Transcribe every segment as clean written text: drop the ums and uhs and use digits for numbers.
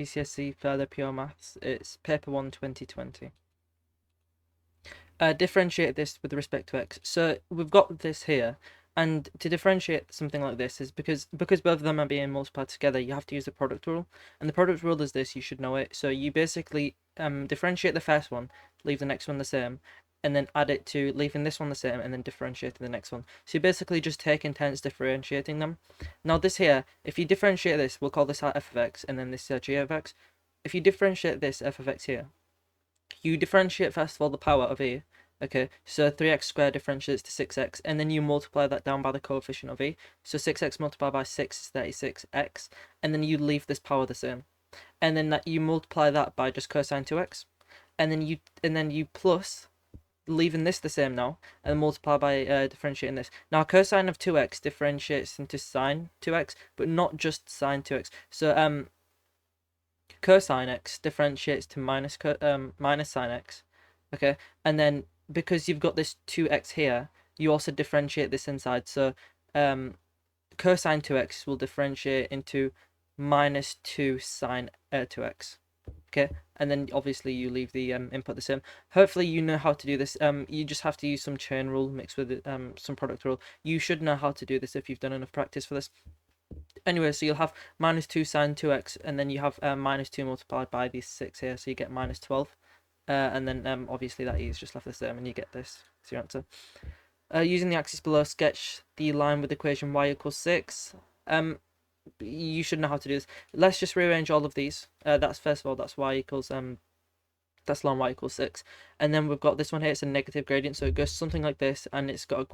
IGCSE Further Pure Maths. It's paper 1 2020. Differentiate this with respect to x. So we've got this here, and to differentiate something like this is because both of them are being multiplied together, you have to use the product rule, and the product rule is this. You should know it. So you basically differentiate the first one, leave the next one the same, and then add it to leaving this one the same, and then differentiating the next one. So you're basically just taking turns differentiating them. Now this here, if you differentiate this, we'll call this our f of x, and then this g of x. If you differentiate this f of x here, you differentiate first of all the power of e. Okay, so 3x squared differentiates to 6x, and then you multiply that down by the coefficient of e. So 6x multiplied by 6 is 36x, and then you leave this power the same. And then that you multiply that by just cosine 2x, and then you plus, leaving this the same now, and multiply by differentiating this. Now cosine of 2x differentiates into sine 2x, but not just sine 2x. So cosine x differentiates to minus sine x. Okay, and then because you've got this 2x here, you also differentiate this inside. So cosine 2x will differentiate into minus 2 sine 2x. Okay, and then obviously you leave the input the same. Hopefully you know how to do this. You just have to use some chain rule mixed with some product rule. You should know how to do this if you've done enough practice for this. Anyway, so you'll have minus 2 sine 2x, and then you have minus 2 multiplied by these 6 here, so you get minus 12. And then obviously that e is just left the same, and you get this as your answer. Using the axis below, sketch the line with equation y equals 6. You should know how to do this. Let's just rearrange all of these. That's first of all, that's y equals that's line y equals 6, and then we've got this one here. It's a negative gradient, so it goes something like this, and it's got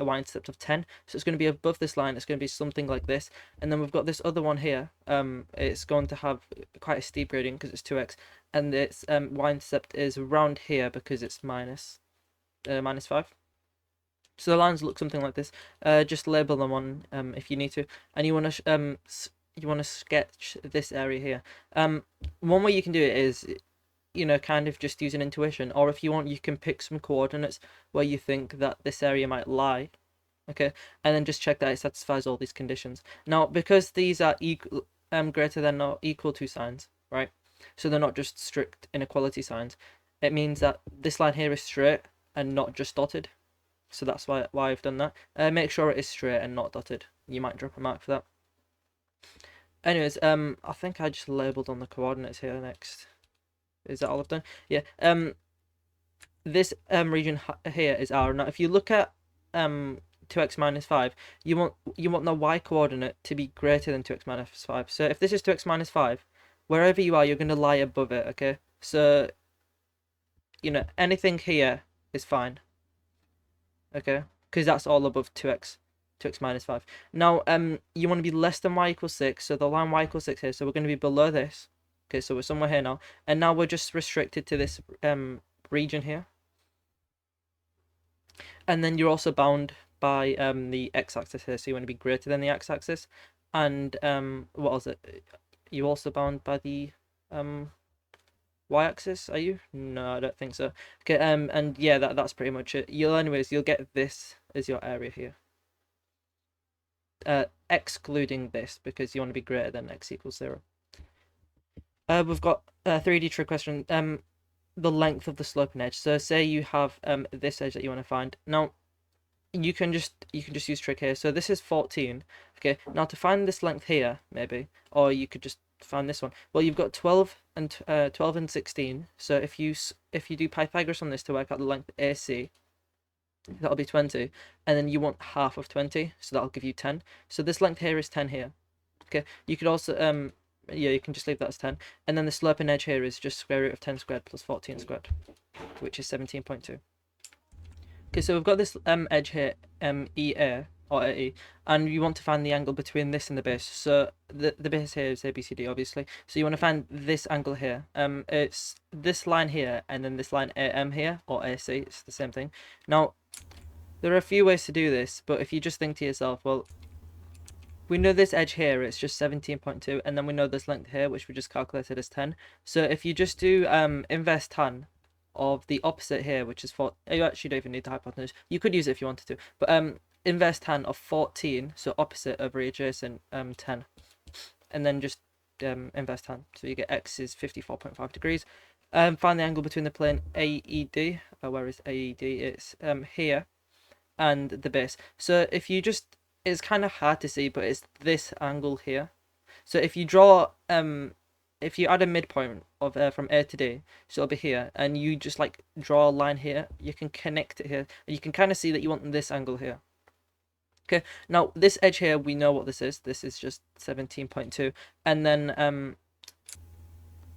a y-intercept of 10, so it's going to be above this line. It's going to be something like this, and then we've got this other one here. It's going to have quite a steep gradient because it's 2x, and its y-intercept is around here because it's minus 5. So the lines look something like this. Just label them on if you need to, and you want to sketch this area here. One way you can do it is, kind of just use an intuition, or if you want, you can pick some coordinates where you think that this area might lie. Okay, and then just check that it satisfies all these conditions. Now, because these are equal, greater than or equal to signs, right? So they're not just strict inequality signs. It means that this line here is straight and not just dotted. So that's why I've done that. Make sure it is straight and not dotted. You might drop a mark for that. Anyways, I think I just labeled on the coordinates here next. Is that all I've done? Yeah. This region here is R. Now, if you look at 2x minus 5, you want the y coordinate to be greater than 2x minus 5. So if this is 2x minus 5, wherever you are, you're going to lie above it. Okay. So anything here is fine. Okay, because that's all above 2x minus 5. Now you want to be less than y equals 6. So the line y equals 6 here. So we're going to be below this. Okay, so we're somewhere here now, and now we're just restricted to this region here, and then you're also bound by the x-axis here, so you want to be greater than the x-axis, and what was it? You also bound by the y-axis, are you? No, I don't think so. Okay, and yeah, that's pretty much it. You'll get this as your area here, excluding this because you want to be greater than x equals 0. We've got a 3D trig question. The length of the sloping edge. So say you have this edge that you want to find. Now you can just use trig here. So this is 14. Okay. Now to find this length here, maybe, or you could just find this one. Well, you've got 12 and 16. So if you do Pythagoras on this to work out the length AC, that'll be 20, and then you want half of 20, so that'll give you 10. So this length here is 10 here. Okay. You could also yeah, you can just leave that as 10, and then the sloping edge here is just square root of 10 squared plus 14 squared, which is 17.2. Okay, so we've got this edge here, EA or AE, and you want to find the angle between this and the base. So the base here is ABCD, obviously. So you want to find this angle here. It's this line here, and then this line AM here, or AC. It's the same thing. Now, there are a few ways to do this, but if you just think to yourself, well, we know this edge here, it's just 17.2, and then we know this length here, which we just calculated as 10. So if you just do inverse tan of the opposite here, which is 4, you actually don't even need the hypotenuse. You could use it if you wanted to, but inverse tan of 14, so opposite over adjacent 10, and then just inverse tan. So you get x is 54.5 degrees. Find the angle between the plane AED. Where is AED? It's here and the base. So if you just, it's kind of hard to see, but it's this angle here. So if you draw if you add a midpoint of from A to D, so it'll be here, and you just like draw a line here, you can connect it here, and you can kind of see that you want this angle here. Okay, now this edge here, we know what this is. This is just 17.2, and then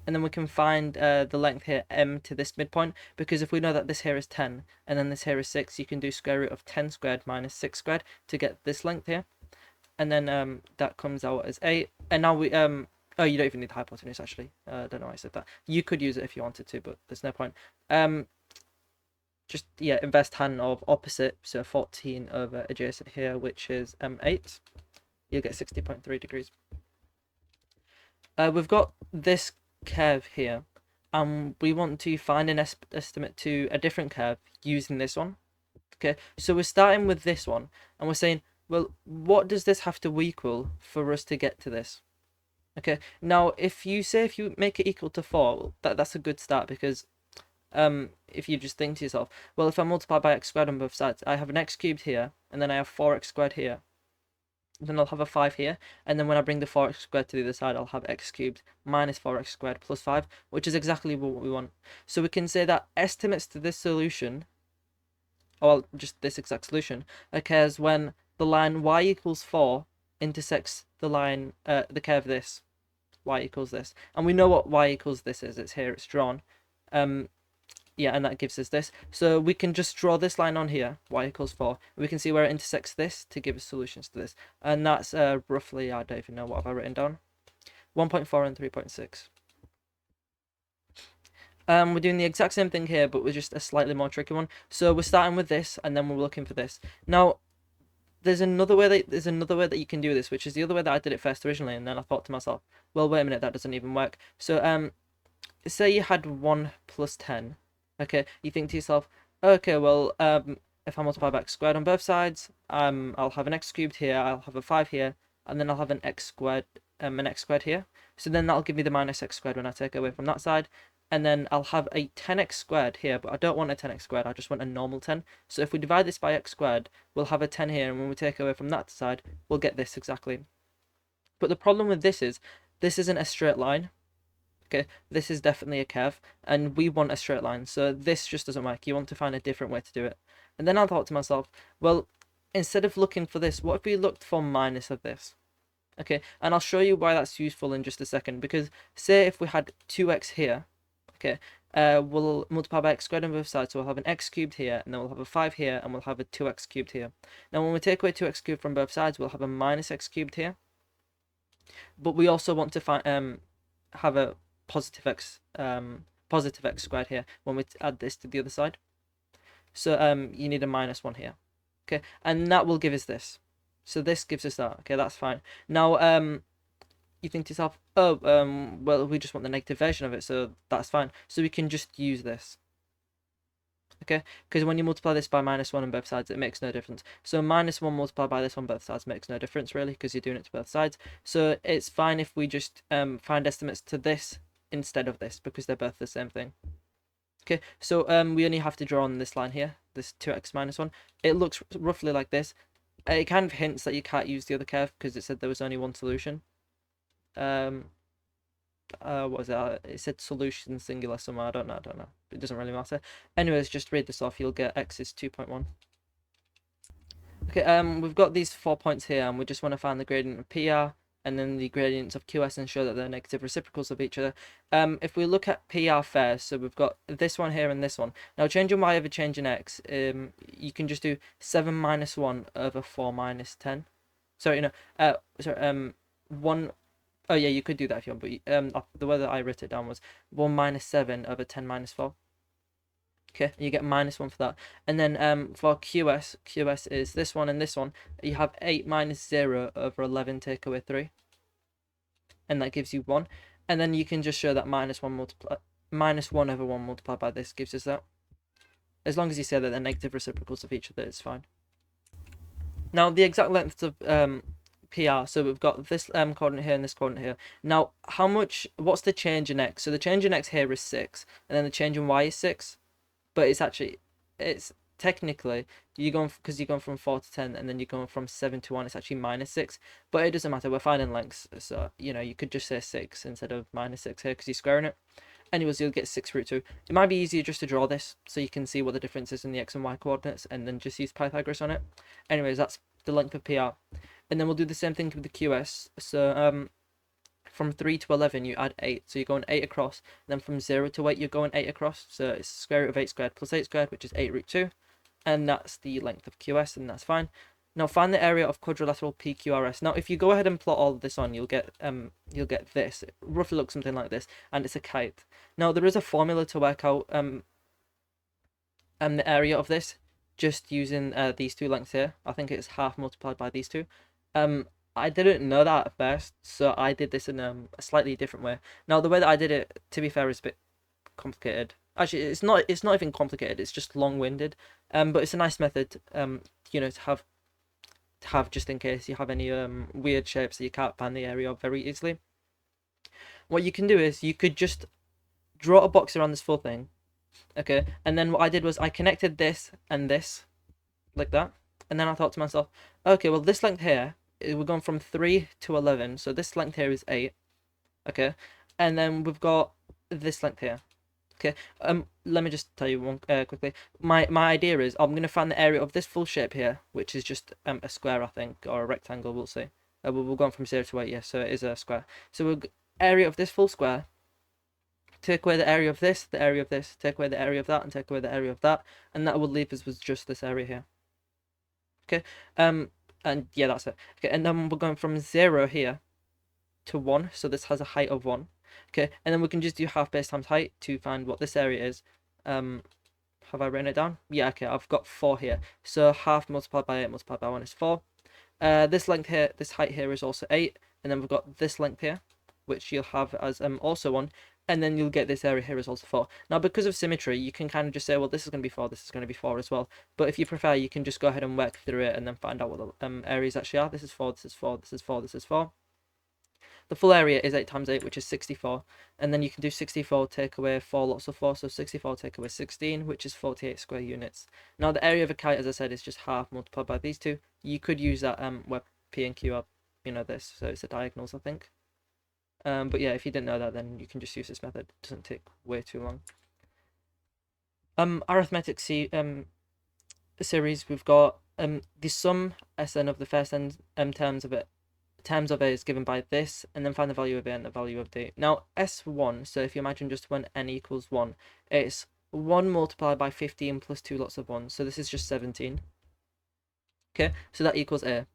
we can find the length here, m, to this midpoint, because if we know that this here is 10 and then this here is 6, you can do square root of 10 squared minus 6 squared to get this length here, and then that comes out as 8. And now we oh, you don't even need the hypotenuse, actually. I don't know why I said that. You could use it if you wanted to, but there's no point. Just, yeah, inverse tan of opposite, so 14 over adjacent here, which is 8. You'll get 60.3 degrees. We've got this curve here, and we want to find an estimate to a different curve using this one. Okay, so we're starting with this one, and we're saying, well, what does this have to equal for us to get to this? Okay, now if you make it equal to 4, well, that's a good start, because if you just think to yourself, well, if I multiply by x squared on both sides, I have an x cubed here, and then I have 4x squared here. Then I'll have a 5 here, and then when I bring the 4x squared to the other side, I'll have x cubed minus 4x squared plus 5, which is exactly what we want. So we can say that estimates to this solution, or just this exact solution, occurs when the line y equals 4 intersects the line, the curve this, y equals this. And we know what y equals this is. It's here, it's drawn. Yeah, and that gives us this. So we can just draw this line on here, y equals 4. We can see where it intersects this to give us solutions to this. And that's roughly, I don't even know what have I written down, 1.4 and 3.6. We're doing the exact same thing here, but with just a slightly more tricky one. So we're starting with this, and then we're looking for this. Now, there's another way that you can do this, which is the other way that I did it first originally, and then I thought to myself, well, wait a minute, that doesn't even work. So say you had 1 plus 10. Okay, you think to yourself, okay, well, if I multiply by x squared on both sides, I'll have an x cubed here, I'll have a 5 here, and then I'll have an x squared here. So then that'll give me the minus x squared when I take away from that side, and then I'll have a 10x squared here, but I don't want a 10x squared, I just want a normal 10. So if we divide this by x squared, we'll have a 10 here, and when we take away from that side, we'll get this exactly. But the problem with this is, this isn't a straight line. Okay, this is definitely a curve, and we want a straight line, so this just doesn't work. You want to find a different way to do it. And then I thought to myself, well, instead of looking for this, what if we looked for minus of this? Okay, and I'll show you why that's useful in just a second, because say if we had 2x here, okay, we'll multiply by x squared on both sides, so we'll have an x cubed here, and then we'll have a 5 here, and we'll have a 2x cubed here. Now when we take away 2x cubed from both sides, we'll have a minus x cubed here, but we also want to find have a positive x squared here when we add this to the other side. So you need a minus 1 here. Okay, and that will give us this. So this gives us that. Okay, that's fine. Now you think to yourself, oh, well, we just want the negative version of it, so that's fine. So we can just use this. Okay, because when you multiply this by minus 1 on both sides, it makes no difference. So minus 1 multiplied by this on both sides makes no difference, really, because you're doing it to both sides. So it's fine if we just find estimates to this instead of this, because they're both the same thing. Okay, so we only have to draw on this line here, this 2x minus 1. It looks roughly like this. It kind of hints that you can't use the other curve because it said there was only one solution. What was it? It said solution singular somewhere. I don't know. It doesn't really matter. Anyways, just read this off. You'll get x is 2.1. Okay, we've got these 4 points here, and we just want to find the gradient of PR and then the gradients of QS and show that they're negative reciprocals of each other. If we look at PR first, so we've got this one here and this one. Now changing y over changing x, you can just do 7 minus 1 over 4 minus 10. Sorry, no, 1, oh yeah, you could do that if you want, but the way that I wrote it down was 1 minus 7 over 10 minus 4. Okay, you get minus 1 for that. And then for QS is this one and this one. You have 8 minus 0 over 11 take away 3. And that gives you 1. And then you can just show that minus 1 over 1 multiplied by this gives us that. As long as you say that they're negative reciprocals of each other, it's fine. Now the exact lengths of PR. So we've got this coordinate here and this coordinate here. Now, what's the change in x? So the change in x here is 6, and then the change in y is 6. But it's technically, because you're going from 4 to 10, and then you're going from 7 to 1, it's actually -6. But it doesn't matter, we're finding lengths. So, you could just say 6 instead of -6 here, because you're squaring it. Anyways, you'll get 6 root 2. It might be easier just to draw this, so you can see what the difference is in the x and y coordinates, and then just use Pythagoras on it. Anyways, that's the length of PR. And then we'll do the same thing with the QS. So from 3 to 11 you add 8, so you're going 8 across. And then from 0 to 8 you're going 8 across, so it's square root of 8 squared plus 8 squared, which is 8 root 2. And that's the length of QS, and that's fine. Now find the area of quadrilateral PQRS. Now if you go ahead and plot all of this on, you'll get this. It roughly looks something like this, and it's a kite. Now there is a formula to work out the area of this, just using these two lengths here. I think it's half multiplied by these two. I didn't know that at first, so I did this in a slightly different way. Now the way that I did it, to be fair, is a bit complicated. Actually, it's not even complicated, it's just long-winded. But it's a nice method, to have just in case you have any weird shapes that you can't find the area of very easily. What you can do is you could just draw a box around this full thing, okay? And then what I did was I connected this and this like that, and then I thought to myself, okay, well this length here, we're going from 3 to 11, so this length here is 8, okay? And then we've got this length here. Okay, let me just tell you one quickly. My idea is I'm going to find the area of this full shape here, which is just a square, I think, or a rectangle, we'll see. We're going from 0 to 8, yeah, so it is a square. So we'll area of this full square, take away the area of this, the area of this, take away the area of that, and take away the area of that, and that will leave us with just this area here. Okay, and yeah, that's it. Okay, and then we're going from 0 here to 1, so this has a height of 1. Okay, and then we can just do half base times height to find what this area is. Have I written it down? Yeah, okay, I've got 4 here. So half multiplied by 8 multiplied by 1 is 4. This length here, this height here is also 8. And then we've got this length here, which you'll have as also 1. And then you'll get this area here is also 4. Now, because of symmetry, you can kind of just say, well, this is going to be 4, this is going to be 4 as well. But if you prefer, you can just go ahead and work through it and then find out what the areas actually are. This is 4, this is 4, this is 4, this is 4. The full area is 8 times 8, which is 64. And then you can do 64 take away 4 lots of 4. So 64 take away 16, which is 48 square units. Now the area of a kite, as I said, is just half multiplied by these two. You could use that where P and Q are, this. So it's the diagonals, I think. But yeah, if you didn't know that, then you can just use this method. It doesn't take way too long. Arithmetic series, we've got the sum Sn of the first n terms of a is given by this, and then find the value of a and the value of d. Now S1, so if you imagine just when n equals 1, it's 1 multiplied by 15 plus 2 lots of 1, so this is just 17. Okay, so that equals a.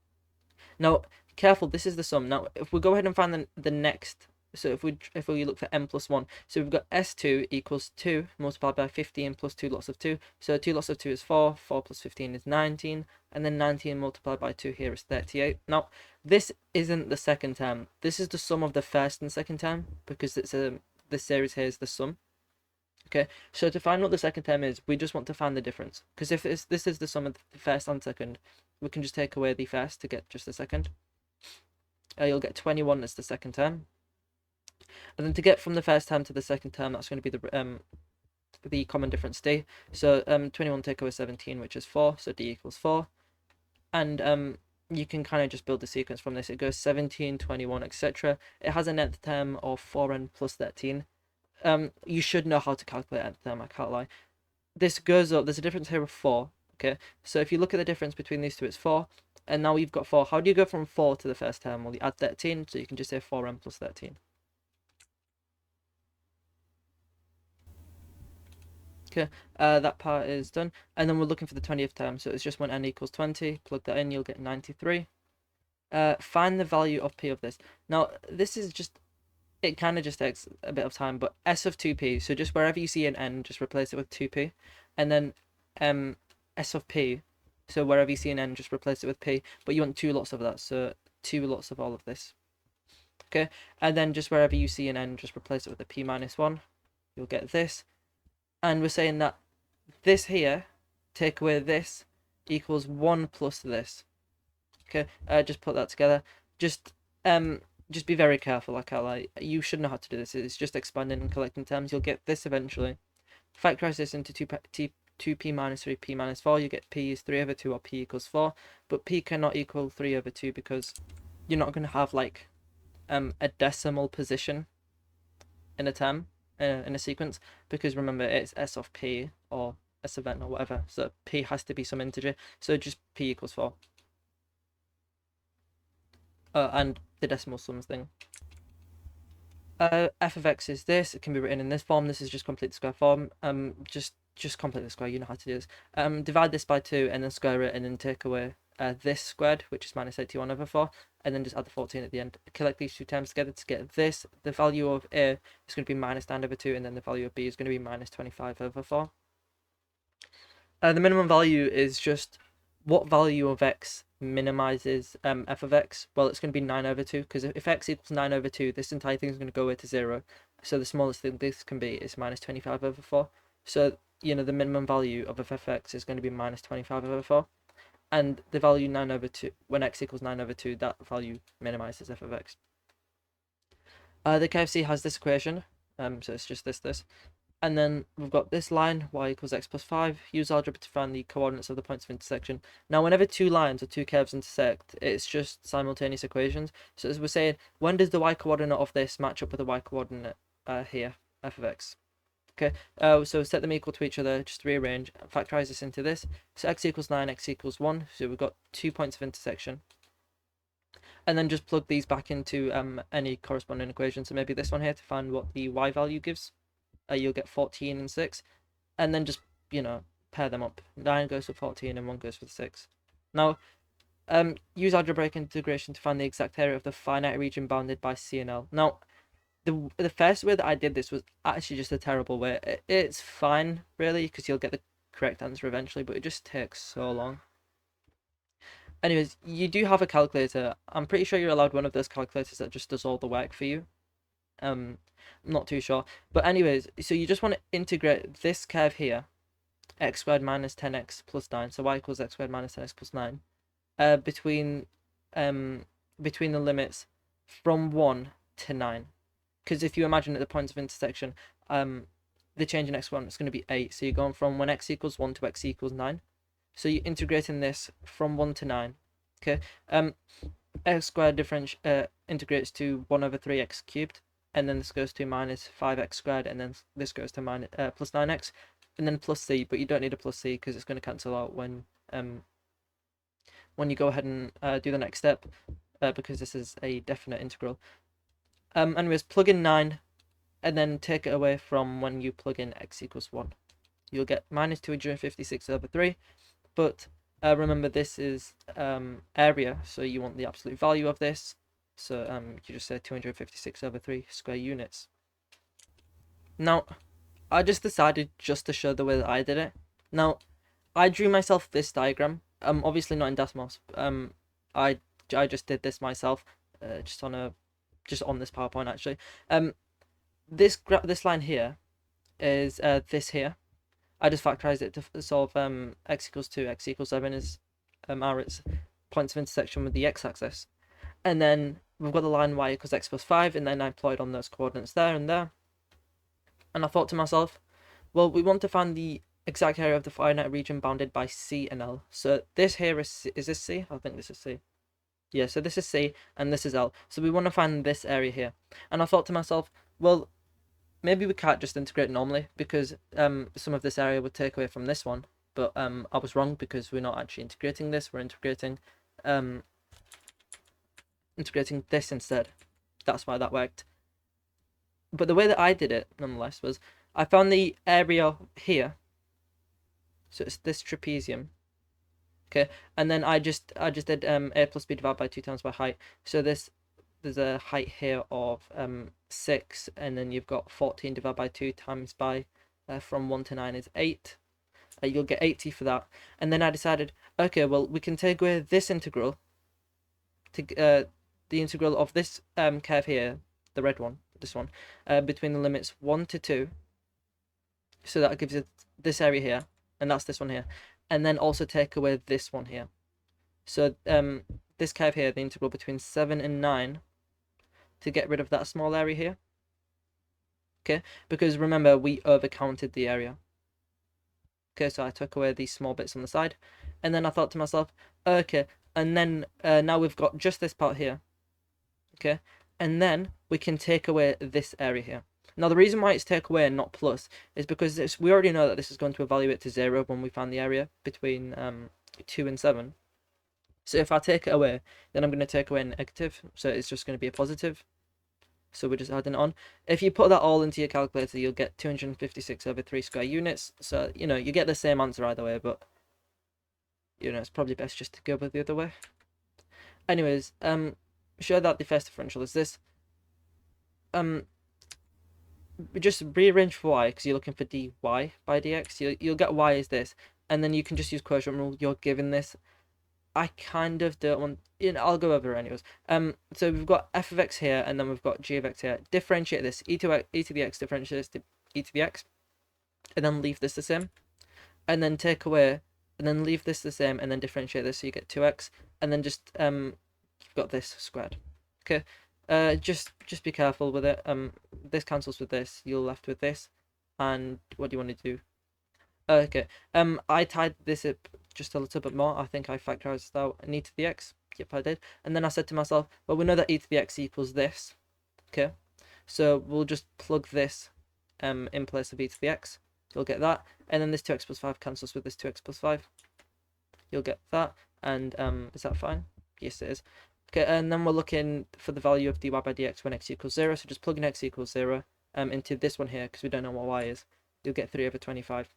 Now careful, this is the sum. Now if we go ahead and find the next, so if we look for n plus 1, so we've got S2 equals 2 multiplied by 15 plus 2 lots of 2, so 2 lots of 2 is 4, 4 plus 15 is 19, and then 19 multiplied by 2 here is 38. Now this isn't the second term, this is the sum of the first and second term, because it's this series here is the sum. Okay, so to find what the second term is, we just want to find the difference, because if this is the sum of the first and second, we can just take away the first to get just the second. You'll get 21 as the second term. And then to get from the first term to the second term, that's going to be the common difference d. So 21 take away 17, which is 4, so d equals 4. And you can kind of just build the sequence from this. It goes 17, 21, etc. It has a nth term of 4n plus 13. You should know how to calculate nth term, I can't lie. This goes up, there's a difference here of 4, okay? So if you look at the difference between these two, it's 4. And now we've got 4. How do you go from 4 to the first term? Well, you add 13, so you can just say 4n plus 13. Okay, that part is done. And then we're looking for the 20th term, so it's just when n equals 20, plug that in, you'll get 93. Find the value of p of this. Now, this is just, it kind of just takes a bit of time, but s of 2p, so just wherever you see an n, just replace it with 2p. And then s of p, so wherever you see an n, just replace it with p, but you want 2 lots of that, so 2 lots of all of this. Okay, and then just wherever you see an n, just replace it with a p minus 1, you'll get this. And we're saying that this here, take away this, equals 1 plus this. Okay, just put that together. just um just be very careful. Like you should know how to do this. It's just expanding and collecting terms. You'll get this eventually. Factorize this into 2p minus 3p minus 4. You get p is 3 over 2 or p equals 4. But p cannot equal 3 over 2 because you're not going to have like a decimal position in a term, in a sequence, because remember it's s of p or s of n or whatever, so p has to be some integer, so just p equals 4. And the decimal sums thing. F of x is this. It can be written in this form. This is just complete the square form. Just complete the square. You know how to do this. Divide this by 2 and then square it, and then take away this squared, which is minus 81 over 4, and then just add the 14 at the end. Collect these two terms together to get this. The value of a is going to be minus 9 over 2, and then the value of b is going to be minus 25 over 4. The minimum value is just what value of x minimizes f of x. Well, it's going to be 9 over 2, because if x equals 9 over 2, this entire thing is going to go away to 0. So the smallest thing this can be is minus 25 over 4. So, you know, the minimum value of f of x is going to be minus 25 over 4. And the value 9 over 2, when x equals 9 over 2, that value minimizes f of x. The KFC has this equation, so it's just this. And then we've got this line, y equals x plus 5. Use algebra to find the coordinates of the points of intersection. Now, whenever two lines or two curves intersect, it's just simultaneous equations. So as we're saying, when does the y coordinate of this match up with the y coordinate here, f of x? Okay, so set them equal to each other, just rearrange, factorize this into this. So x equals 9, x equals 1. So we've got 2 points of intersection. And then just plug these back into any corresponding equation. So maybe this one here to find what the y value gives. You'll get 14 and 6, and then just, you know, pair them up. 9 goes for 14 and 1 goes for 6. Now, use algebraic integration to find the exact area of the finite region bounded by C and L. Now, the first way that I did this was actually just a terrible way. It's fine, really, because you'll get the correct answer eventually, but it just takes so long. Anyways, you do have a calculator. I'm pretty sure you're allowed one of those calculators that just does all the work for you. I'm not too sure, but anyways, so you just want to integrate this curve here, x squared minus 10x plus 9, so y equals x squared minus 10x plus 9, between the limits from 1 to 9, because if you imagine at the points of intersection, the change in x1 is going to be 8, so you're going from when x equals 1 to x equals 9, so you're integrating this from 1 to 9. Okay, x squared integrates to 1 over 3x cubed, and then this goes to minus 5x squared, and then this goes to minus plus 9x, and then plus c, but you don't need a plus c because it's going to cancel out when you go ahead and do the next step, because this is a definite integral. Anyways, plug in 9, and then take it away from when you plug in x equals 1. You'll get minus 256 over 3, but remember this is area, so you want the absolute value of this. So you just say 256 over 3 square units. Now, I just decided just to show the way that I did it. Now, I drew myself this diagram. Obviously not in decimals. I just did this myself, just on this PowerPoint actually. This line here is this here. I just factorized it to solve x equals 2, x equals 7 is its points of intersection with the x-axis. And then we've got the line y equals x plus 5, and then I plotted on those coordinates there and there. And I thought to myself, well, we want to find the exact area of the finite region bounded by C and L. So this here is this C? I think this is C. Yeah, so this is C, and this is L. So we want to find this area here. And I thought to myself, well, maybe we can't just integrate normally, because some of this area would take away from this one. But I was wrong, because we're not actually integrating this. We're integrating this instead. That's why that worked. But the way that I did it, nonetheless, was I found the area here. So it's this trapezium. Okay, and then I just did a plus b divided by 2 times by height. So there's a height here of 6, and then you've got 14 divided by 2 times by from 1 to 9 is 8. You'll get 80 for that. And then I decided, okay, well, we can take away this integral to the integral of this curve here, the red one, this one, between the limits 1 to 2. So that gives it this area here, and that's this one here. And then also take away this one here. So this curve here, the integral between 7 and 9, to get rid of that small area here. Okay, because remember, we overcounted the area. Okay, so I took away these small bits on the side, and then I thought to myself, okay, and then now we've got just this part here. Okay, and then we can take away this area here. Now the reason why it's take away and not plus is because we already know that this is going to evaluate to 0 when we find the area between 2 and 7. So if I take it away, then I'm going to take away a negative, so it's just going to be a positive. So we're just adding it on. If you put that all into your calculator, you'll get 256 over 3 square units. So, you know, you get the same answer either way, but, you know, it's probably best just to go with the other way. Anyways, show that the first differential is this. Just rearrange for y, because you're looking for dy by dx. You'll get y is this, and then you can just use quotient rule. You're given this. I kind of don't want, you know, I'll go over it anyways. So we've got f of x here, and then we've got g of x here. Differentiate this, e to the x, differentiate this to e to the x, and then leave this the same, and then take away, and then leave this the same, and then differentiate this, so you get 2x, and then just you've got this squared. Okay, just be careful with it. This cancels with this, you're left with this, and what do you want to do? Okay, I tied this up just a little bit more. I think I factorized out an e to the x. Yep, I did. And then I said to myself, well, we know that e to the x equals this. Okay, so we'll just plug this in place of e to the x. You'll get that, and then this 2x plus 5 cancels with this 2x plus 5. You'll get that, and is that fine? Yes, it is. Okay, and then we're looking for the value of dy by dx when x equals 0. So just plug in x equals 0 into this one here, because we don't know what y is. You'll get 3 over 25.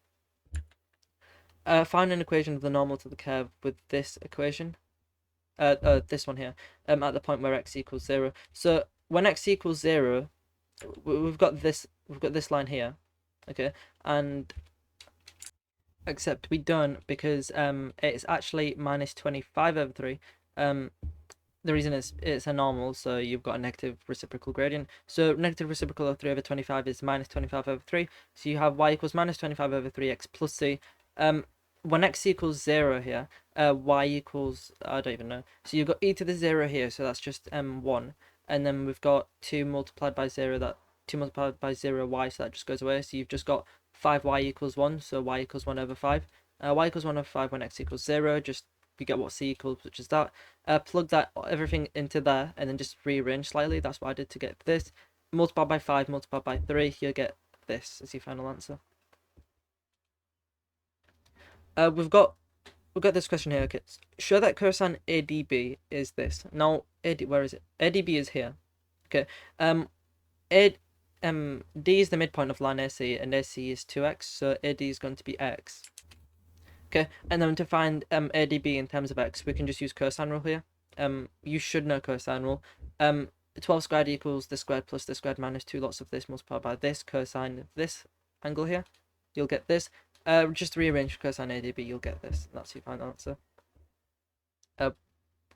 Find an equation of the normal to the curve with this equation. This one here. At the point where x equals 0. So when x equals 0, we've got this line here. Okay, and except we don't, because it's actually minus 25 over 3. The reason is it's a normal, so you've got a negative reciprocal gradient. So negative reciprocal of 3 over 25 is minus 25 over 3. So you have y equals minus 25 over 3x plus c. When x equals 0 here, y equals, I don't even know. So you've got e to the 0 here, so that's just 1. And then we've got 2 multiplied by 0, that 2 multiplied by 0 y, so that just goes away. So you've just got 5y equals 1, so y equals 1 over 5. Y equals 1 over 5 when x equals 0, just you get what c equals, which is that. Plug that everything into there, and then just rearrange slightly. That's what I did to get this. Multiply by 5, multiply by 3, you'll get this as your final answer. We've got this question here. Okay, show that cosine ADB is this. Now, where is it? ADB is here. Okay. D is the midpoint of line AC, and AC is 2x, so AD is going to be x. Okay, and then to find ADB in terms of x, we can just use cosine rule here. You should know cosine rule. 12 squared equals this squared plus this squared minus 2 lots of this multiplied by this cosine of this angle here. You'll get this. Just rearrange cosine ADB, you'll get this. That's your final answer.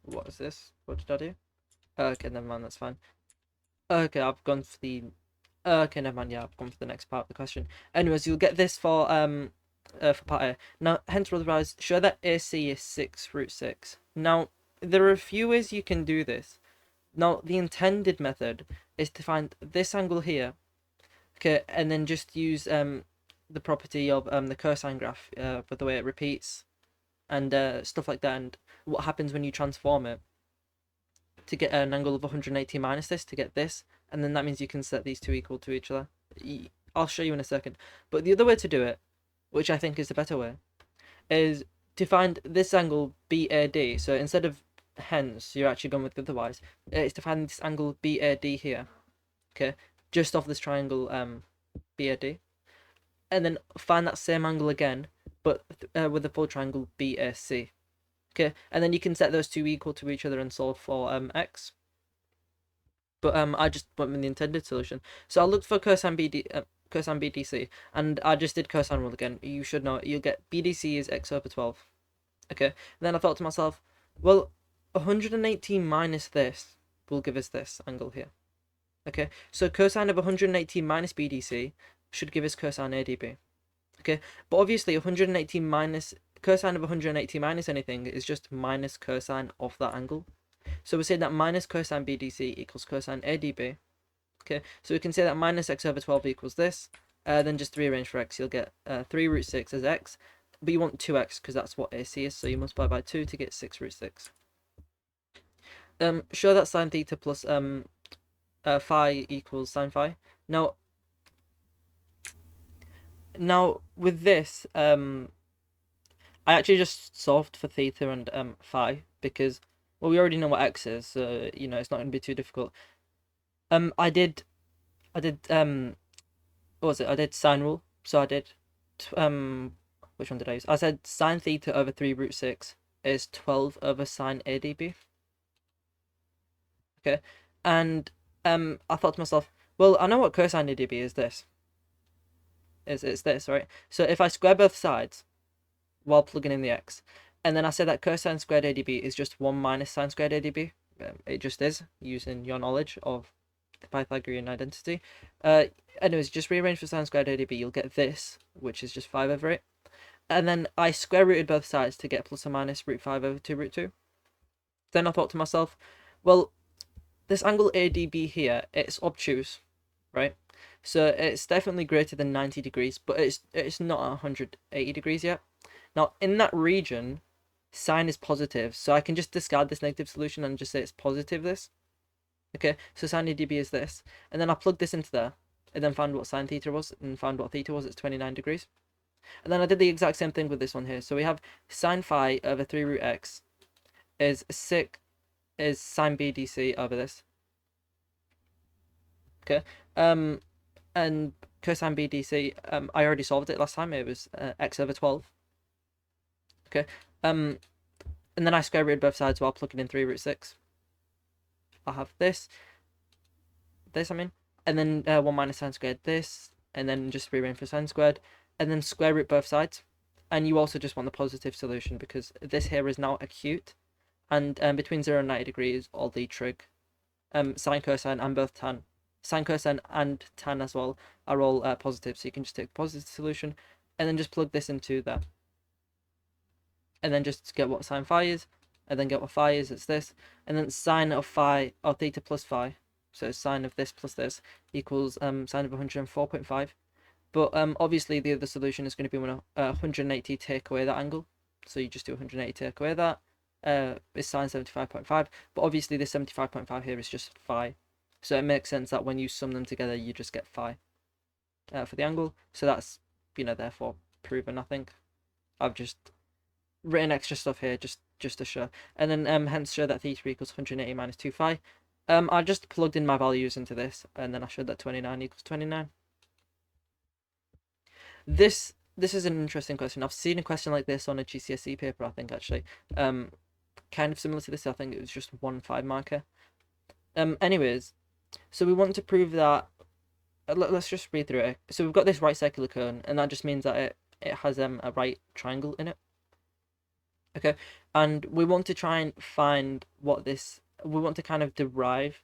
What is this? What did I do? Okay, never mind, that's fine. Okay, I've gone for the... okay, never mind, yeah, I've gone for the next part of the question. Anyways, you'll get this for part A. Now, hence or otherwise, show that AC is 6 root 6. Now, there are a few ways you can do this. Now, the intended method is to find this angle here, okay, and then just use the property of the cosine graph for the way it repeats and stuff like that, and what happens when you transform it to get an angle of 180 minus this to get this, and then that means you can set these two equal to each other. I'll show you in a second. But the other way to do it, which I think is the better way, is to find this angle BAD. So instead of hence, you're actually going with the otherwise. It's to find this angle BAD here, okay, just off this triangle BAD, and then find that same angle again, but with the full triangle BAC. Okay, and then you can set those two equal to each other and solve for x. But I just went with the intended solution. So I looked for cosine BDC, and I just did cosine rule again. You should know it. You'll get BDC is x over 12. Okay, and then I thought to myself, well, 118 minus this will give us this angle here. Okay, so cosine of 118 minus BDC should give us cosine ADB. Okay, but obviously 118 minus cosine of 180 minus anything is just minus cosine of that angle. So we say that minus cosine BDC equals cosine ADB. Okay, so we can say that minus x over 12 equals this. Then just rearrange for x, you'll get 3 root 6 as x. But you want 2x because that's what AC is, so you multiply by 2 to get 6 root 6. Show that sine theta plus phi equals sine phi. Now with this, I actually just solved for theta and phi because, well, we already know what x is, so you know it's not going to be too difficult. I did what was it? I did sine rule, so I did which one did I use? I said sine theta over 3 root 6 is 12 over sine ADB. Okay, and I thought to myself, well, I know what cosine ADB is. It's this, right? So if I square both sides while plugging in the x, and then I say that cosine squared ADB is just 1 minus sine squared ADB, it just is, using your knowledge of the Pythagorean identity. Anyways, just rearrange for sine squared ADB, you'll get this, which is just 5 over 8. And then I square rooted both sides to get plus or minus root 5 over 2 root 2. Then I thought to myself, well, this angle ADB here, it's obtuse, right? So it's definitely greater than 90 degrees, but it's not 180 degrees yet. Now, in that region, sine is positive, so I can just discard this negative solution and just say it's positive this. Okay, so sine ADB is this. And then I plugged this into there, and then found what sine theta was, and found what theta was, it's 29 degrees. And then I did the exact same thing with this one here. So we have sine phi over 3 root x is sine BDC over this. Okay, and cosine BDC, I already solved it last time. It was x over 12. Okay, and then I square root both sides while plugging in 3 root 6. I'll have this, and then 1 minus sine squared this, and then just rearrange for sine squared, and then square root both sides. And you also just want the positive solution because this here is now acute, and between 0 and 90 degrees, all the trig, sine, cosine, and both tan, sine, cosine, and tan as well are all positive. So you can just take the positive solution, and then just plug this into there, and then just get what sine phi is, and then get what phi is. It's this, and then sine of phi or theta plus phi. So sine of this plus this equals sine of 104.5. But obviously the other solution is going to be when 180 take away that angle. So you just do 180 take away that. It's sine 75.5. But obviously this 75.5 here is just phi. So it makes sense that when you sum them together, you just get phi for the angle. So that's, therefore proven, I think. I've just written extra stuff here just to show. And then hence show that theta equals 180 minus 2 phi. I just plugged in my values into this, and then I showed that 29 equals 29. This is an interesting question. I've seen a question like this on a GCSE paper, I think, actually. Kind of similar to this. I think it was just 1 5 marker. Anyways, so we want to prove that. Let's just read through it. So we've got this right circular cone, and that just means that it has a right triangle in it. Okay, and we want to try and find what this. We want to kind of derive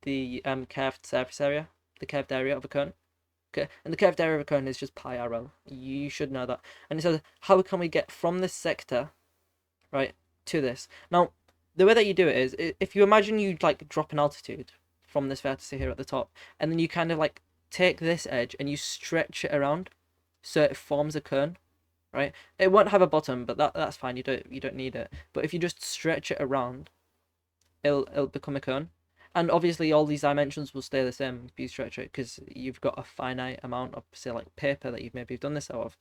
the curved surface area, the curved area of a cone. Okay, and the curved area of a cone is just pi RL. You should know that. And it says, how can we get from this sector, right, to this? Now, the way that you do it is, if you imagine you like drop an altitude from this vertex here at the top, and then you kind of like take this edge and you stretch it around, so it forms a cone, right? It won't have a bottom, but that's fine. You don't need it. But if you just stretch it around, it'll become a cone. And obviously all these dimensions will stay the same if you stretch it, because you've got a finite amount of, say, like paper that you've done this out of.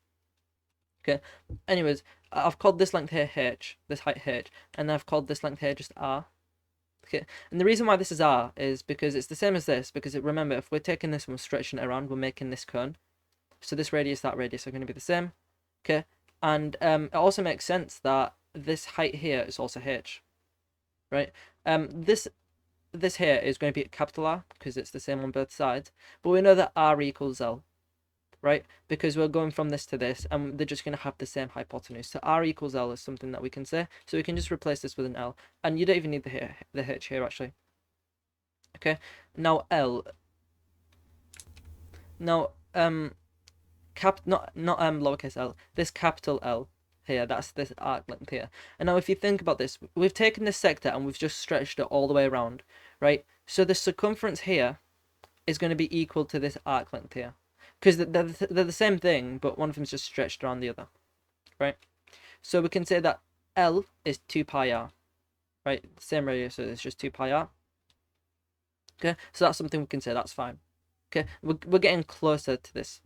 Okay, anyways, I've called this length here h, this height h, and I've called this length here just r. Okay, and the reason why this is r is because it's the same as this, because remember, if we're taking this and we're stretching it around, we're making this cone. So this radius, that radius are going to be the same. Okay, and it also makes sense that this height here is also h, right? This here is going to be capital R because it's the same on both sides, but we know that R equals L, right? Because we're going from this to this, and they're just going to have the same hypotenuse. So R equals L is something that we can say. So we can just replace this with an L, and you don't even need the H here actually. Okay, now L. Now not lowercase l. This capital L here, that's this arc length here. And now if you think about this, we've taken this sector and we've just stretched it all the way around, right? So the circumference here is going to be equal to this arc length here, because they're the same thing, but one of them's just stretched around the other, right? So we can say that L is 2 pi r, right? Same radius, so it's just 2 pi r. Okay, so that's something we can say, that's fine. Okay, we're getting closer to this.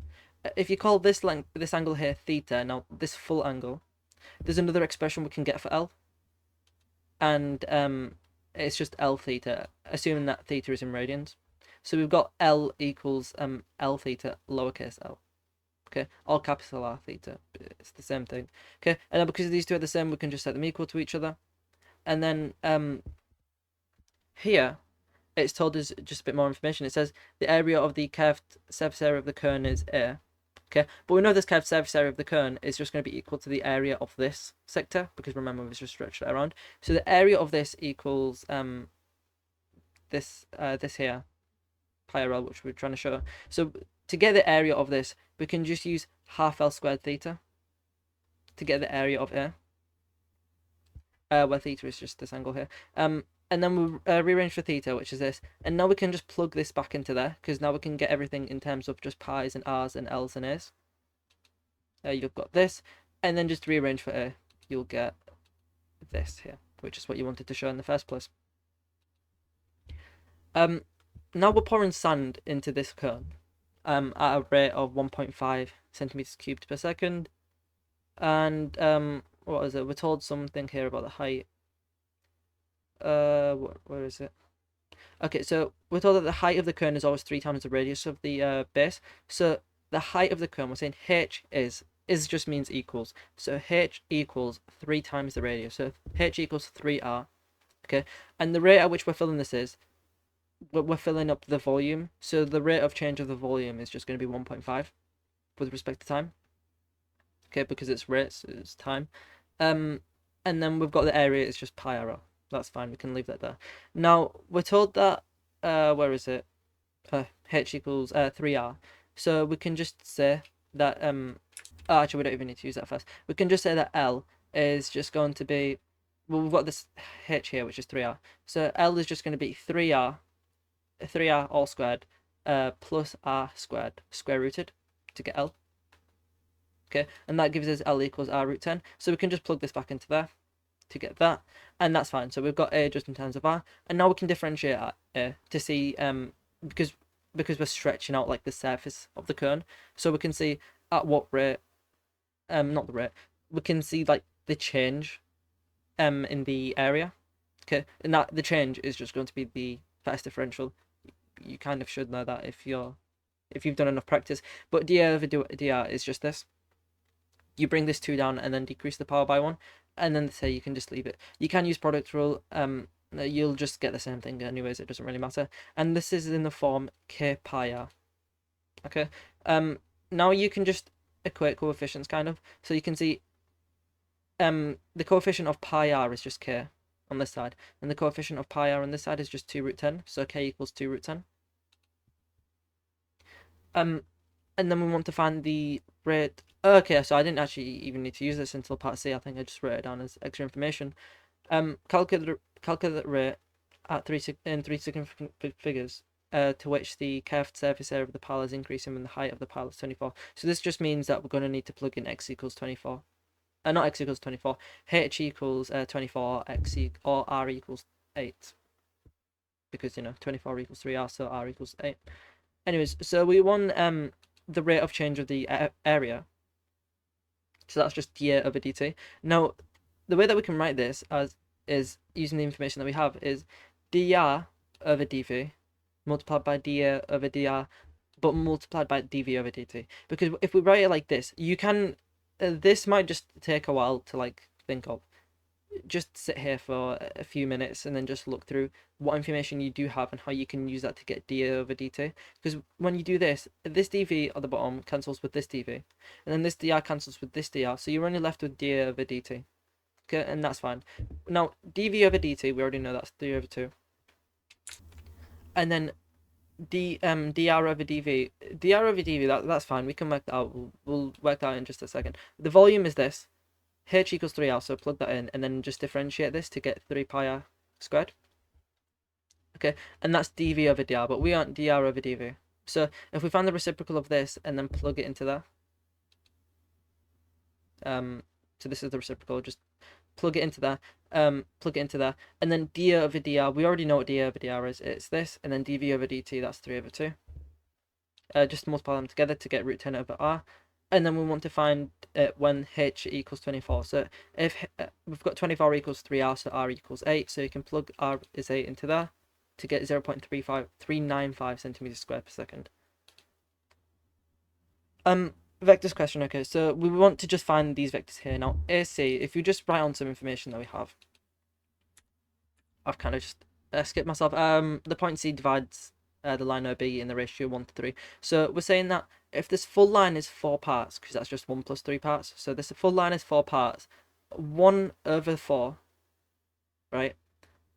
If you call this length, this angle here theta, now this full angle, there's another expression we can get for L, and it's just L theta, assuming that theta is in radians. So we've got L equals L theta lowercase l. Okay, all capital R theta, it's the same thing. Okay, and then because these two are the same, we can just set them equal to each other. And then here it's told us just a bit more information. It says the area of the curved surface area of the cone is A. Okay, but we know this curved surface area of the cone is just going to be equal to the area of this sector, because remember we've just stretched it around. So the area of this equals this here, pi r l, which we're trying to show. So to get the area of this, we can just use half L squared theta to get the area of A, where theta is just this angle here. And then we'll rearrange for theta, which is this. And now we can just plug this back into there, because now we can get everything in terms of just pi's and r's and l's and a's. You've got this. And then just rearrange for A, you'll get this here, which is what you wanted to show in the first place. Now we're pouring sand into this cone at a rate of 1.5 centimeters cubed per second. And what is it? We're told something here about the height. Where is it? Okay, so we're told that the height of the cone is always 3 times the radius of the base. So the height of the cone, we're saying h is just means equals. So h equals 3 times the radius. So h equals 3r. Okay, and the rate at which we're filling this is, we're filling up the volume. So the rate of change of the volume is just going to be 1.5 with respect to time. Okay, because it's rates, it's time. And then we've got the area, it's just pi r. That's fine, we can leave that there. Now we're told that where is it? H equals 3r. So we can just say that actually we don't even need to use that first. We can just say that L is just going to be, well, we've got this h here, which is 3r. So L is just going to be 3r all squared plus r squared square rooted to get L. Okay, and that gives us L equals r root 10. So we can just plug this back into there to get that, and that's fine. So we've got A just in terms of r, and now we can differentiate A to see because we're stretching out like the surface of the cone, so we can see at what rate, not the rate, we can see like the change in the area. Okay, and that the change is just going to be the first differential. You kind of should know that if you've done enough practice, but d over dr is just this. You bring this 2 down and then decrease the power by 1, and then say you can just leave it. You can use product rule, you'll just get the same thing anyways, it doesn't really matter. And this is in the form k pi r. Okay, now you can just equate coefficients kind of, so you can see the coefficient of pi r is just k on this side, and the coefficient of pi r on this side is just 2 root 10, so k equals 2 root 10. And then we want to find the rate. Okay, so I didn't actually even need to use this until part C. I think I just wrote it down as extra information. Calculate the rate at in three significant figures to which the curved surface area of the pile is increasing when the height of the pile is 24. So this just means that we're going to need to plug in x equals 24. Not x equals 24. H equals 24, or r equals 8. Because, 24 equals 3r, so r equals 8. Anyways, so we want the rate of change of the area. So that's just dA over dt. Now, the way that we can write this is using the information that we have is dr over dv multiplied by dA over dr, but multiplied by dv over dt. Because if we write it like this, you can, this might just take a while to like think of. Just sit here for a few minutes and then just look through what information you do have and how you can use that to get dA over dt. Because when you do this dv at the bottom cancels with this dv, and then this dr cancels with this dr, so you're only left with dA over dt. Okay, and that's fine. Now dv over dt, we already know that's 3 over 2. And then dr over dv, that's fine, we can work that out. We'll work that out in just a second. The volume is this, h equals 3r, so plug that in, and then just differentiate this to get 3 pi r squared. Okay, and that's dv over dr, but we want dr over dv. So if we find the reciprocal of this and then plug it into there, so this is the reciprocal, just plug it into there, and then d over dr, we already know what d over dr is, it's this, and then dv over dt, that's 3 over 2. Just multiply them together to get root 10 over r, and then we want to find when h equals 24. So if we've got 24 equals 3r, so r equals 8, so you can plug r is 8 into there to get 0.395 centimeters squared per second. Vectors question. Okay, so we want to just find these vectors here. Now AC, if you just write on some information that we have, I've kind of just skipped myself. The point C divides the line OB in the ratio 1 to 3. So we're saying that if this full line is 4 parts, because that's just 1 plus 3 parts, so this full line is 4 parts, 1 over 4, right,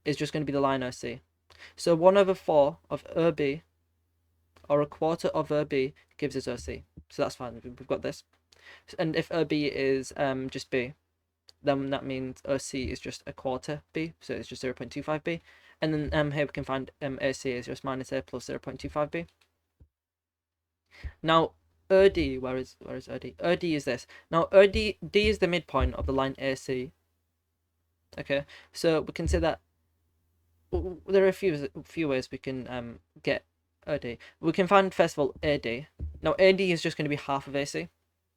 is just going to be the line OC. So 1 over 4 of OB, or a quarter of OB, gives us OC. So that's fine, we've got this. And if OB is just B, then that means OC is just a quarter B, so it's just 0.25 B. And then here we can find AC is just minus A plus 0.25 B. Now OD, where is OD? OD is this. Now D is the midpoint of the line AC. Okay, so we can say that there are a few ways we can get OD. We can find first of all AD. Now AD is just going to be half of AC,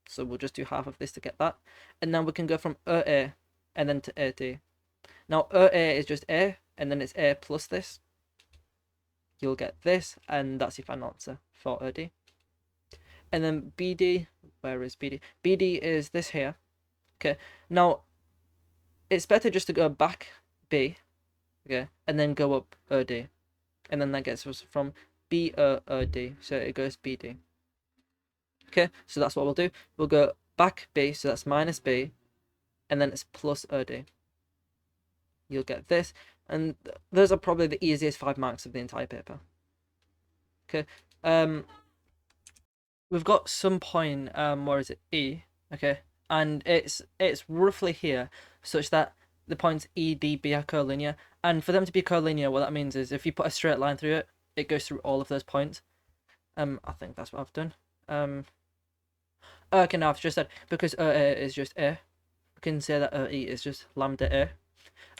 so we'll just do half of this to get that, and then we can go from OA and then to AD. Now OA is just A, and then it's A plus this. You'll get this, and that's your final answer for OD. And then BD, where is BD? BD is this here. Okay, now it's better just to go back B, okay, and then go up OD, and then that gets us from BOOD, so it goes BD. Okay, so that's what we'll do. We'll go back B, so that's minus B, and then it's plus OD. You'll get this, and those are probably the easiest 5 marks of the entire paper. Okay, we've got some point, where is it, E, okay, and it's roughly here, such that the points E, D, B are collinear, and for them to be collinear, what that means is if you put a straight line through it, it goes through all of those points. I think that's what I've done. Okay, now I've just said, because OA is just A, we can say that OE is just lambda A,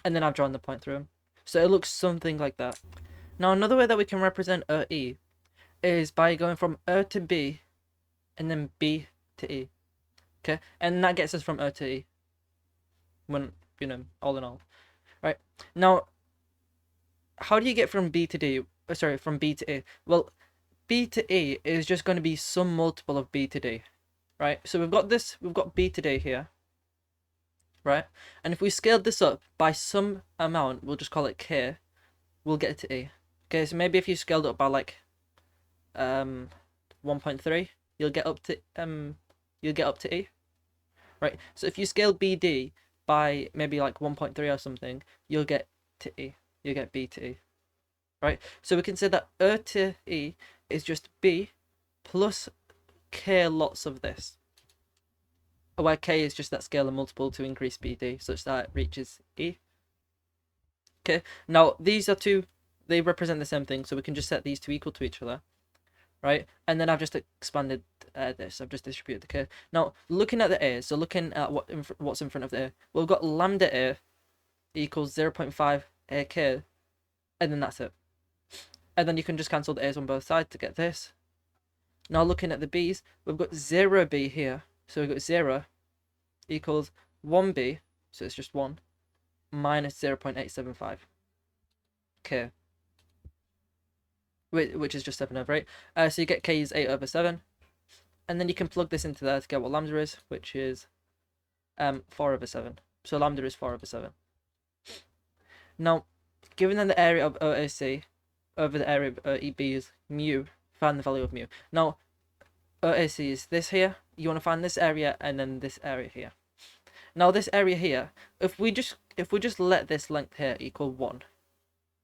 and then I've drawn the point through them. So it looks something like that. Now another way that we can represent OE is by going from O to B, and then B to E. Okay, and that gets us from O to E, when, you know, all in all. Right, now, how do you get from B to D? Sorry, from B to E? Well, B to E is just going to be some multiple of B to D, right? So we've got this, we've got B to D here, right? And if we scaled this up by some amount, we'll just call it K, we'll get to E. Okay, so maybe if you scaled it up by like 1.3, you'll get up to E, right? So if you scale BD by maybe like 1.3 or something, you'll get to E, you get B to E, right? So we can say that O to E is just B plus K lots of this, where K is just that scalar multiple to increase BD such that it reaches E. Okay, now these are two, they represent the same thing, so we can just set these two equal to each other, right? And then I've just expanded this, I've just distributed the K. Now looking at the A, so looking at what's in front of the A, we've got lambda A equals 0.5 AK, and then that's it. And then you can just cancel the A's on both sides to get this. Now looking at the B's, we've got 0B here, so we've got 0 equals 1B, so it's just 1, minus 0.875 K, which is just 7 over 8. So you get K is 8 over 7, and then you can plug this into there to get what lambda is, which is 4 over 7. So lambda is 4 over 7. Now, given that the area of OAC over the area of OEB is mu, find the value of mu. Now, OAC is this here. You want to find this area and then this area here. Now, this area here, if we just let this length here equal 1,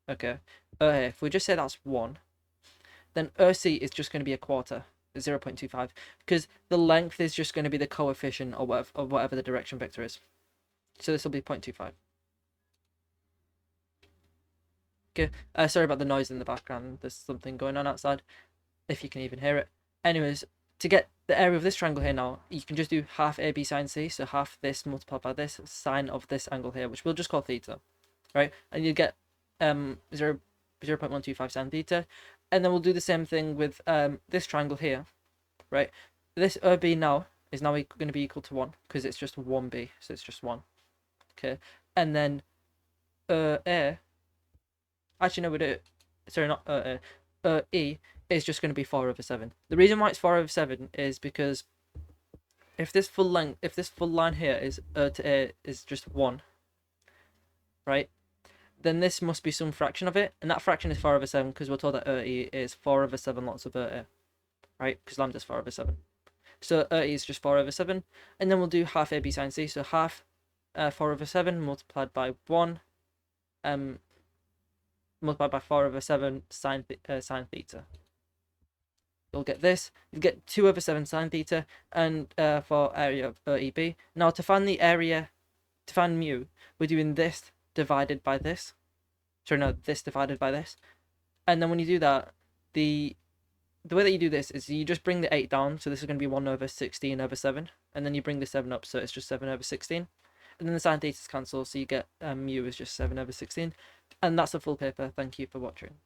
okay, if we just say that's 1, then OC is just going to be a quarter. 0.25, because the length is just going to be the coefficient or whatever the direction vector is. So this will be 0.25. Okay, sorry about the noise in the background. There's something going on outside, if you can even hear it. Anyways, to get the area of this triangle here now, you can just do half AB sine C, so half this multiplied by this sine of this angle here, which we'll just call theta, right? And you get 0.125 sine theta. And then we'll do the same thing with this triangle here, right? This B now is now going to be equal to 1, because it's just 1B, so it's just 1. Okay, and then A, actually no, we do, sorry, not E is just going to be 4/7. The reason why it's 4/7 is because if this full line here is to A is just 1, right? Then this must be some fraction of it, and that fraction is 4/7 because we're told that E is 4/7 lots of A, right? Because lambda is 4/7. So E is just 4/7, and then we'll do half AB sine C, so half 4/7 multiplied by 1, multiplied by 4/7 sine theta. You'll get this. You get 2/7 sine theta, and for area of EB. Now to find the area, to find mu, we're doing this divided by this. Sorry, no, this divided by this. And then when you do that, the way that you do this is you just bring the 8 down, so this is going to be 1/16/7, and then you bring the 7 up, so it's just 7/16. And then the sine thetas cancel, so you get mu is just 7/16. And that's the full paper. Thank you for watching.